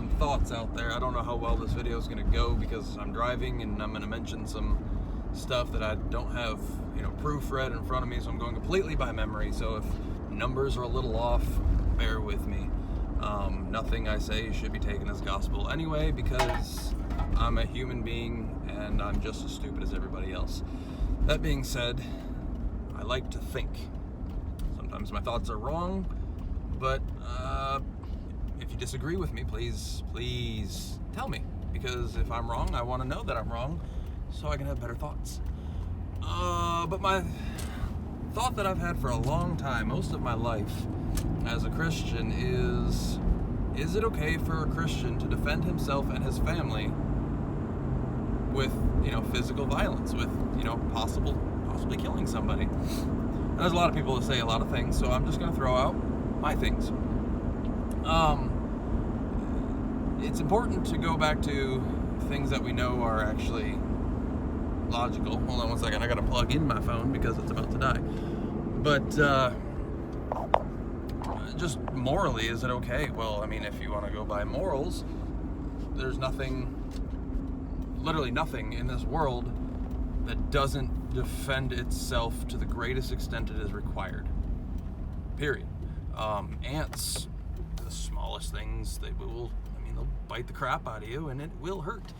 some thoughts out there. I don't know how well this video is going to go because I'm driving and I'm going to mention some stuff that I don't have, proofread in front of me, so I'm going completely by memory. So if numbers are a little off, bear with me. Nothing I say should be taken as gospel anyway, because I'm a human being and I'm just as stupid as everybody else. That being said, I like to think. Sometimes my thoughts are wrong, but if you disagree with me, please tell me, because if I'm wrong, I want to know that I'm wrong so I can have better thoughts. But my thought that I've had for a long time, most of my life as a Christian, is it okay for a Christian to defend himself and his family with, physical violence, with, possibly killing somebody? And there's a lot of people that say a lot of things, so I'm just going to throw out my things. It's important to go back to things that we know are actually logical. Hold on one second, I got to plug in my phone because it's about to die. But just morally, is it okay? Well, if you want to go by morals, there's literally nothing in this world that doesn't defend itself to the greatest extent it is required. Period. Ants, the smallest things, they'll bite the crap out of you and it will hurt.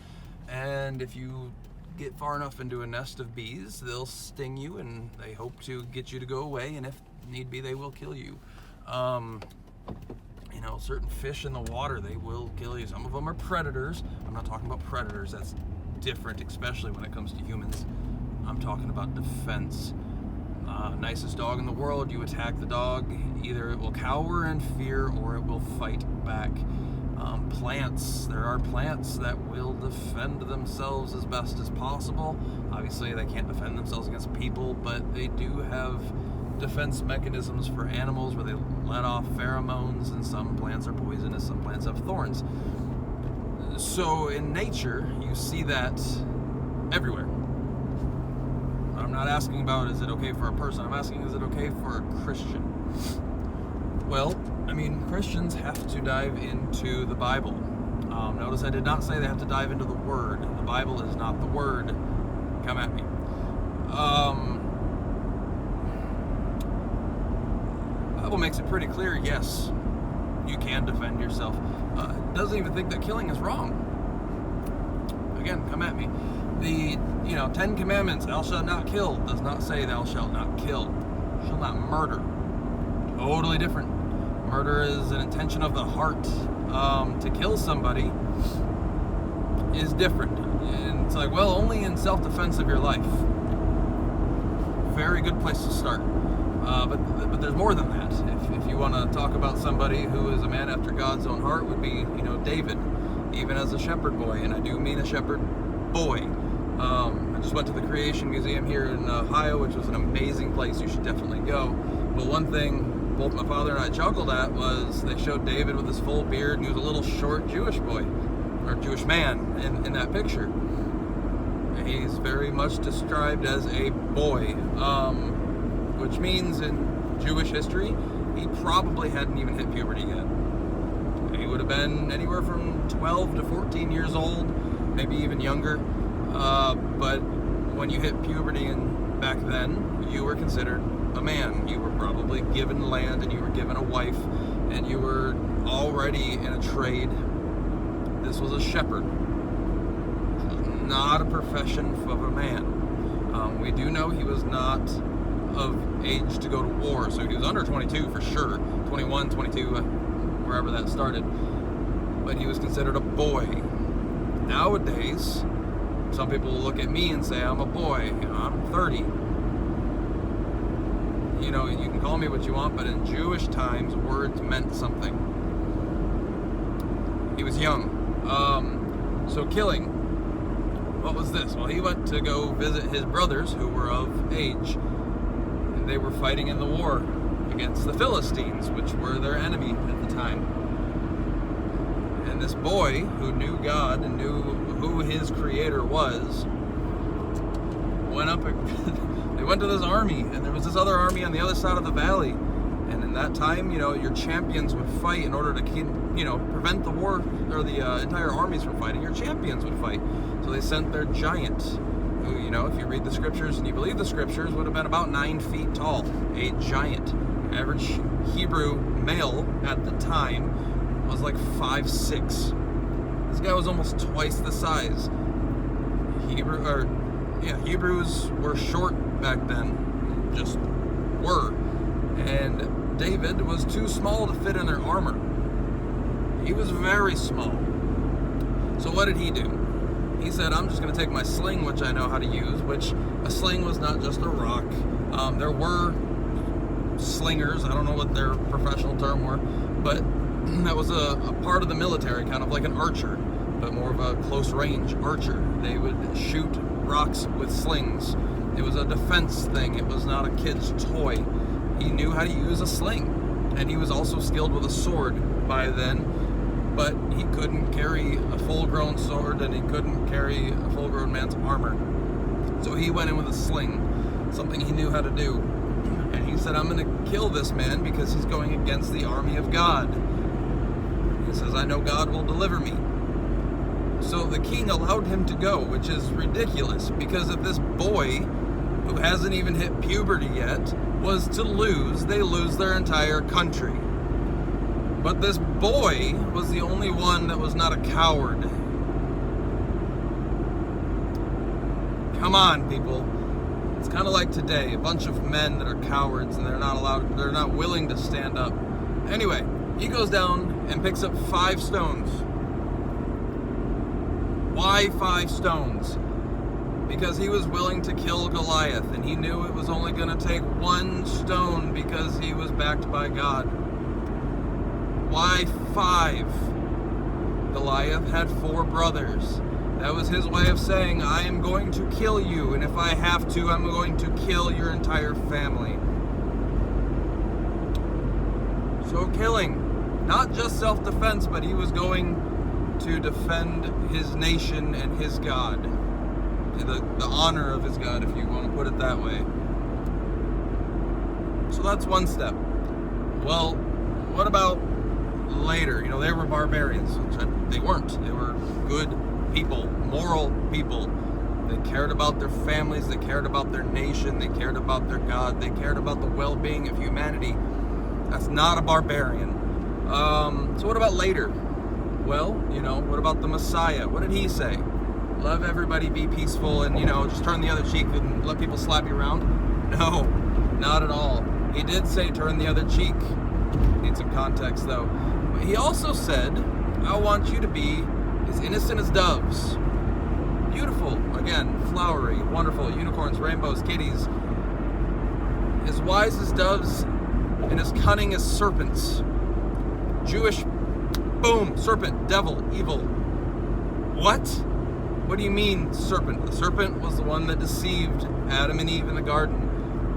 And if you get far enough into a nest of bees, they'll sting you and they hope to get you to go away, and if need be, they will kill you. Certain fish in the water, they will kill you. Some of them are predators. I'm not talking about predators. That's different, especially when it comes to humans. I'm talking about defense. Nicest dog in the world, you attack the dog, either it will cower in fear or it will fight back. Plants, there are plants that will defend themselves as best as possible. Obviously, they can't defend themselves against people, but they do have defense mechanisms for animals where they let off pheromones, and some plants are poisonous, some plants have thorns. So in nature, you see that everywhere. I'm not asking about, is it okay for a person? I'm asking, is it okay for a Christian? Well, Christians have to dive into the Bible. Notice I did not say they have to dive into the Word. The Bible is not the Word. Come at me. The Bible makes it pretty clear, yes, you can defend yourself. It doesn't even think that killing is wrong. Again, come at me. The 10 Commandments, thou shalt not kill, does not say thou shalt not kill. Shall not murder. Totally different. Murder is an intention of the heart. To kill somebody is different. And it's like, well, only in self-defense of your life. Very good place to start. But there's more than that. If you want to talk about somebody who is a man after God's own heart, would be, David, even as a shepherd boy, and I do mean a shepherd boy. I just went to the Creation Museum here in Ohio, which was an amazing place. You should definitely go. But one thing both my father and I chuckled at was they showed David with his full beard, and he was a little short Jewish boy, or Jewish man in that picture. He's very much described as a boy, which means in Jewish history, he probably hadn't even hit puberty yet. He would have been anywhere from 12 to 14 years old, maybe even younger. But when you hit puberty back then, you were considered a man. You were probably given land, and you were given a wife, and you were already in a trade. This was a shepherd. Not a profession of a man. We do know he was not of age to go to war, so he was under 22 for sure, 21, 22, wherever that started, but he was considered a boy. Nowadays, some people will look at me and say I'm a boy. I'm 30. You can call me what you want, but in Jewish times, words meant something. He was young. So killing, what was this? Well, he went to go visit his brothers who were of age, and they were fighting in the war against the Philistines, which were their enemy at the time. And this boy, who knew God and knew who his creator was, went up. They went to this army, and there was this other army on the other side of the valley, And in that time, your champions would fight in order to prevent the war, or the entire armies from fighting. Your champions would fight. So they sent their giant, who, if you read the scriptures and you believe the scriptures, would have been about 9 feet tall. A giant. Average Hebrew male at the time was like 5'6". This guy was almost twice the size. Hebrews were short back then. Just were. And David was too small to fit in their armor. He was very small. So what did he do? He said, I'm just going to take my sling, which I know how to use, which a sling was not just a rock. There were slingers. I don't know what their professional term were, but that was a part of the military, kind of like an archer, but more of a close range archer. They would shoot rocks with slings. It was a defense thing. It was not a kid's toy. He knew how to use a sling, and he was also skilled with a sword by then, but he couldn't carry a full-grown sword, and he couldn't carry a full-grown man's armor. So he went in with a sling, something he knew how to do. And he said, I'm going to kill this man because he's going against the army of God. He says, I know God will deliver me. So the king allowed him to go, which is ridiculous, because if this boy, who hasn't even hit puberty yet, was to lose, they lose their entire country. But this boy was the only one that was not a coward. Come on, people. It's kind of like today, a bunch of men that are cowards and they're not willing to stand up. Anyway, he goes down and picks up 5 stones. Why 5 stones? Because he was willing to kill Goliath, and he knew it was only going to take 1 stone because he was backed by God. Why 5? Goliath had 4 brothers. That was his way of saying, I am going to kill you, and if I have to, I'm going to kill your entire family. So killing, not just self-defense, but he was going to defend his nation and his God. The honor of his God, if you want to put it that way. So that's one step. Well, what about later? They were barbarians. They weren't. They were good people, moral people. They cared about their families. They cared about their nation. They cared about their God. They cared about the well-being of humanity. That's not a barbarian. So what about later? Well, what about the Messiah? What did he say? Love everybody, be peaceful, and, just turn the other cheek and let people slap you around? No, not at all. He did say turn the other cheek. Need some context, though. But he also said, I want you to be as innocent as doves. Beautiful, again, flowery, wonderful, unicorns, rainbows, kitties. As wise as doves and as cunning as serpents. Jewish, boom, serpent, devil, evil. What? What do you mean, serpent? The serpent was the one that deceived Adam and Eve in the garden.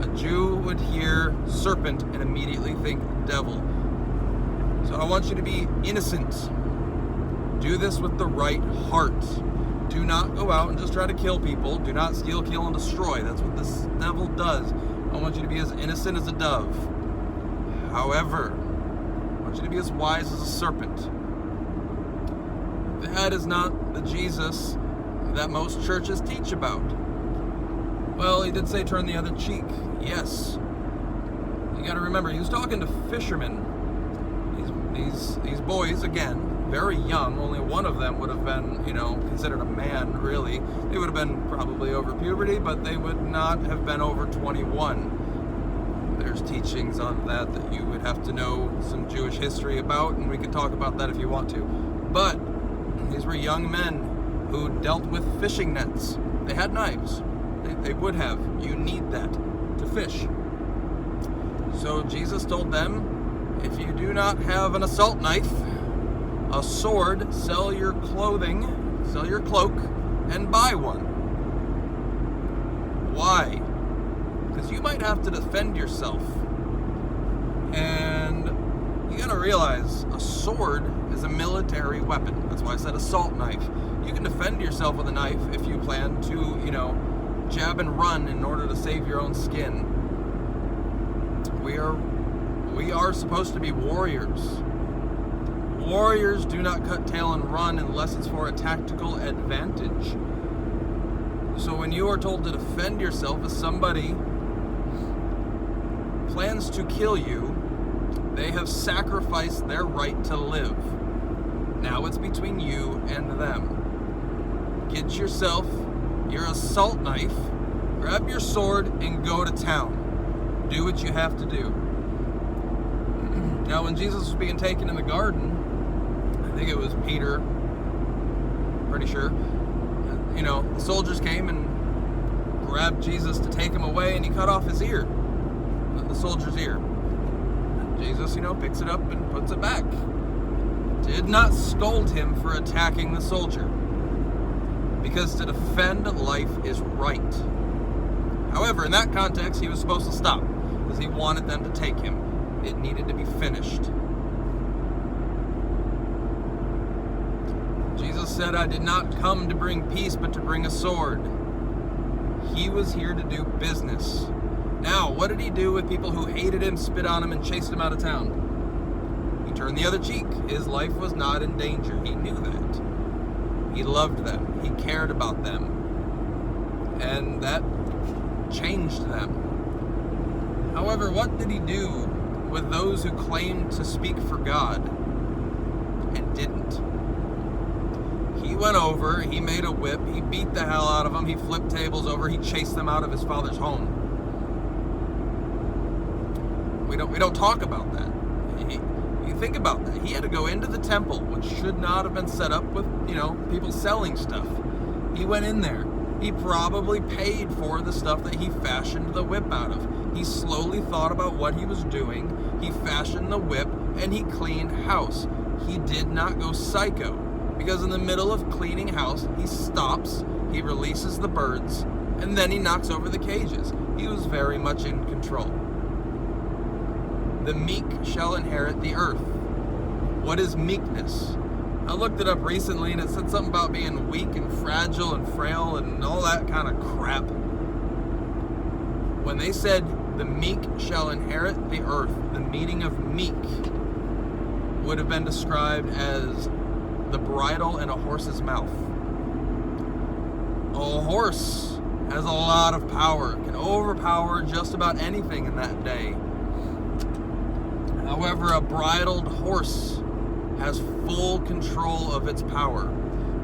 A Jew would hear serpent and immediately think devil. So I want you to be innocent. Do this with the right heart. Do not go out and just try to kill people. Do not steal, kill, and destroy. That's what this devil does. I want you to be as innocent as a dove. However, I want you to be as wise as a serpent. That is not the Jesus that most churches teach about. Well, he did say turn the other cheek. Yes. You got to remember, he was talking to fishermen. These boys, again, very young. Only one of them would have been, considered a man, really. They would have been probably over puberty, but they would not have been over 21. There's teachings on that you would have to know some Jewish history about, and we could talk about that if you want to. But these were young men who dealt with fishing nets. They had knives. They would have. You need that to fish. So Jesus told them, if you do not have an assault knife, a sword, sell your clothing, sell your cloak, and buy one. Why? Because you might have to defend yourself. And you gotta realize, a sword is a military weapon. That's why I said assault knife. You can defend yourself with a knife if you plan to, jab and run in order to save your own skin. We We are supposed to be warriors. Warriors do not cut tail and run unless it's for a tactical advantage. So when you are told to defend yourself as somebody plans to kill you, they have sacrificed their right to live. Now it's between you and them. Get yourself your assault knife, grab your sword, and go to town. Do what you have to do. Now when Jesus was being taken in the garden, I think it was Peter, pretty sure, the soldiers came and grabbed Jesus to take him away, and he cut off his ear, the soldier's ear. And Jesus, picks it up and puts it back. Did not scold him for attacking the soldier, because to defend life is right. However, in that context, he was supposed to stop, because he wanted them to take him. It needed to be finished. Jesus said, "I did not come to bring peace, but to bring a sword." He was here to do business. Now, what did he do with people who hated him, spit on him, and chased him out of town? He turned the other cheek. His life was not in danger. He knew that. He loved them. He cared about them. And that changed them. However, what did he do with those who claimed to speak for God and didn't? He went over, he made a whip, he beat the hell out of them, he flipped tables over, he chased them out of his father's home. We don't talk about that. You think about that. He had to go into the temple, which should not have been set up with, people selling stuff. He went in there. He probably paid for the stuff that he fashioned the whip out of. He slowly thought about what he was doing. He fashioned the whip, and he cleaned house. He did not go psycho, because in the middle of cleaning house, he stops, he releases the birds, and then he knocks over the cages. He was very much in control. The meek shall inherit the earth. What is meekness? I looked it up recently, and it said something about being weak and fragile and frail and all that kind of crap. When they said the meek shall inherit the earth, the meaning of meek would have been described as the bridle in a horse's mouth. A horse has a lot of power, can overpower just about anything in that day. However, a bridled horse has full control of its power.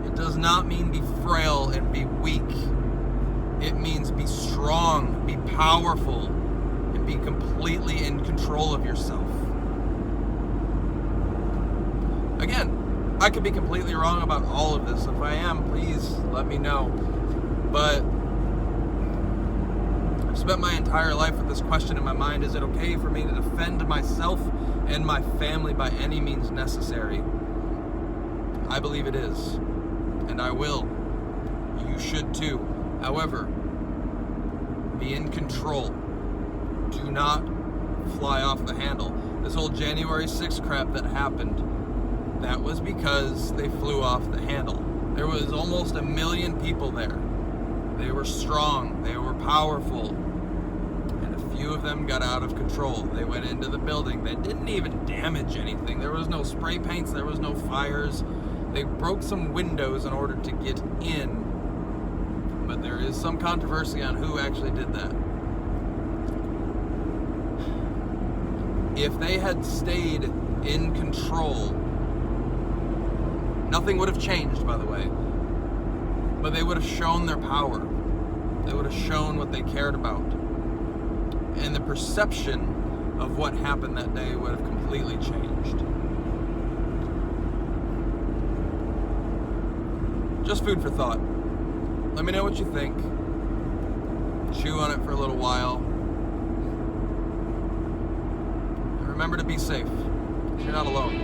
It does not mean be frail and be weak. It means be strong, be powerful, and be completely in control of yourself. Again, I could be completely wrong about all of this. If I am, please let me know. But I've spent my entire life with this question in my mind: is it okay for me to defend myself and my family by any means necessary? I believe it is, and I will. You should too. However, be in control. Do not fly off the handle. This whole January 6th crap that happened, that was because they flew off the handle. There was almost 1 million people there. They were strong, they were powerful, and a few of them got out of control. They went into the building. They didn't even damage anything. There was no spray paints, there was no fires. They broke some windows in order to get in, but there is some controversy on who actually did that. If they had stayed in control, nothing would have changed, by the way, but they would have shown their power. They would have shown what they cared about. And the perception of what happened that day would have completely changed. Just food for thought. Let me know what you think. Chew on it for a little while. And remember to be safe. You're not alone.